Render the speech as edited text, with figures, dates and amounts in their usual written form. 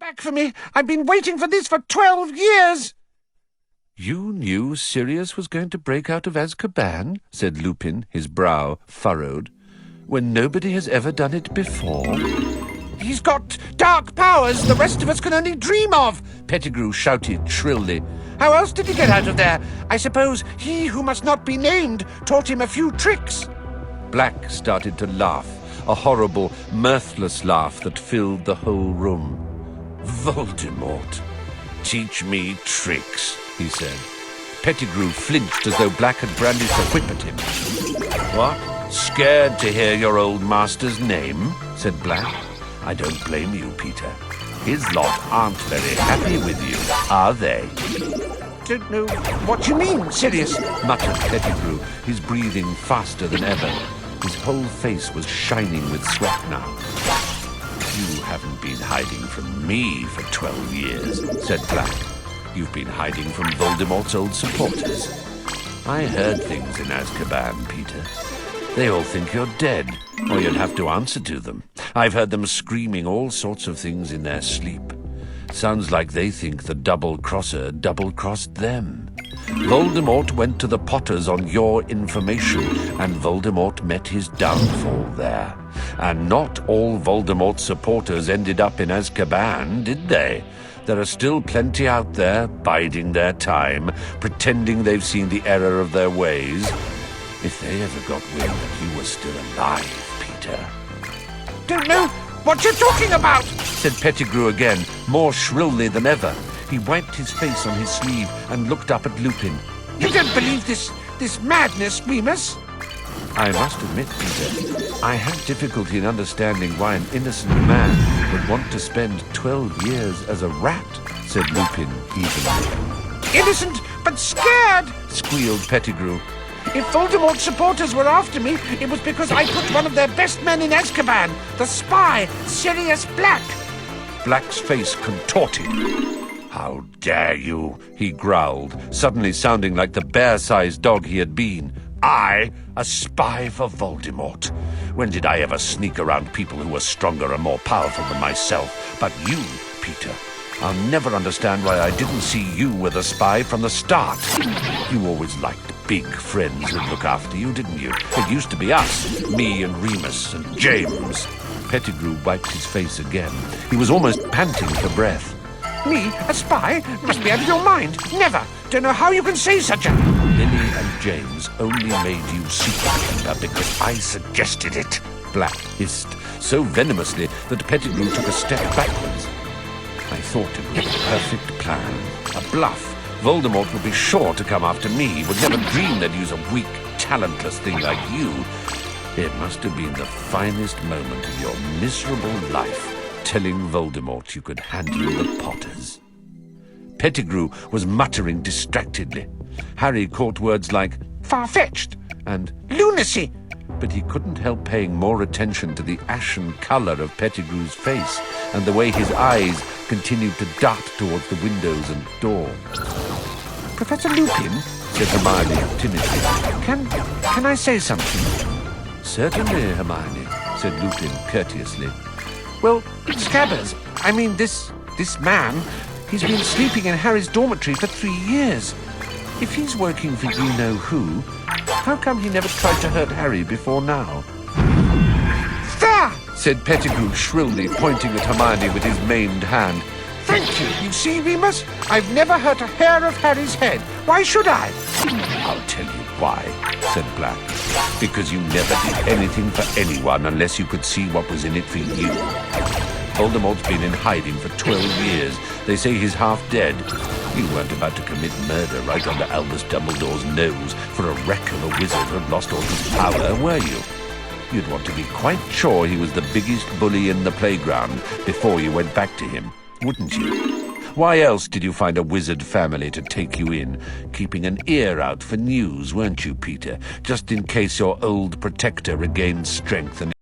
back for me. I've been waiting for this for 12 years. "You knew Sirius was going to break out of Azkaban," said Lupin, his brow furrowed, "when nobody has ever done it before." He's got dark powers the rest of us can only dream of, Pettigrew shouted shrilly. How else did he get out of there? I suppose he who must not be named taught him a few tricks. Black started to laugh, a horrible, mirthless laugh that filled the whole room. "Voldemort, teach me tricks," he said. Pettigrew flinched as though Black had brandished a whip at him. "What? Scared to hear your old master's name?" said Black. "I don't blame you, Peter. His lot aren't very happy with you, are they?" Don't know what you mean, Sirius, muttered Pettigrew, his breathing faster than ever. His whole face was shining with sweat now. "You haven't been hiding from me for 12 years, said Black. "You've been hiding from Voldemort's old supporters. I heard things in Azkaban, Peter. They all think you're dead, or you'd have to answer to them. I've heard them screaming all sorts of things in their sleep. Sounds like they think the double-crosser double-crossed them. Voldemort went to the Potters on your information, and Voldemort met his downfall there. And not all Voldemort's supporters ended up in Azkaban, did they? There are still plenty out there, biding their time, pretending they've seen the error of their ways. If they ever got wind that you were still alive, Peter." Don't know what you're talking about, said Pettigrew again, more shrilly than ever. He wiped his face on his sleeve and looked up at Lupin. You don't believe this madness, Remus? "I must admit, Peter, I have difficulty in understanding why an innocent man would want to spend 12 years as a rat," said Lupin evenly. Innocent, but scared, squealed Pettigrew. If Voldemort's supporters were after me, it was because I put one of their best men in Azkaban, the spy, Sirius Black. Black's face contorted. "How dare you?" he growled, suddenly sounding like the bear-sized dog he had been. "I, a spy for Voldemort? When did I ever sneak around people who were stronger and more powerful than myself? But you, Peter, I'll never understand why I didn't see you with a spy from the start. You always liked big friends who'd look after you, didn't you? It used to be us, me and Remus and James." Pettigrew wiped his face again. He was almost panting for breath. Me, a spy? Must be out of your mind. Never. Don't know how you can say such a... "Lily and James only made you secret-keeper because I suggested it," Black hissed, so venomously that Pettigrew took a step backwards. "I thought it was a perfect plan. A bluff. Voldemort would be sure to come after me, would never dream they'd use a weak, talentless thing like you. It must have been the finest moment of your miserable life, telling Voldemort you could handle the Potters." Pettigrew was muttering distractedly. Harry caught words like far-fetched and lunacy, but he couldn't help paying more attention to the ashen colour of Pettigrew's face and the way his eyes continued to dart towards the windows and door. Professor Lupin, said Hermione timidly. Can I say something? "Certainly, Hermione," said Lupin courteously. Well, Scabbers, I mean this man, he's been sleeping in Harry's dormitory for 3 years. If he's working for you-know-who, how come he never tried to hurt Harry before now? "There!" said Pettigrew shrilly, pointing at Hermione with his maimed hand. "Thank you. You see, Remus, I've never hurt a hair of Harry's head. Why should I?" "I'll tell you why," said Black. "Because you never did anything for anyone unless you could see what was in it for you. Voldemort's been in hiding for 12 years. They say he's half dead. You weren't about to commit murder right under Albus Dumbledore's nose for a wreck of a wizard who'd lost all his power, were you? You'd want to be quite sure he was the biggest bully in the playground before you went back to him, wouldn't you? Why else did you find a wizard family to take you in, keeping an ear out for news, weren't you, Peter, just in case your old protector regained strength and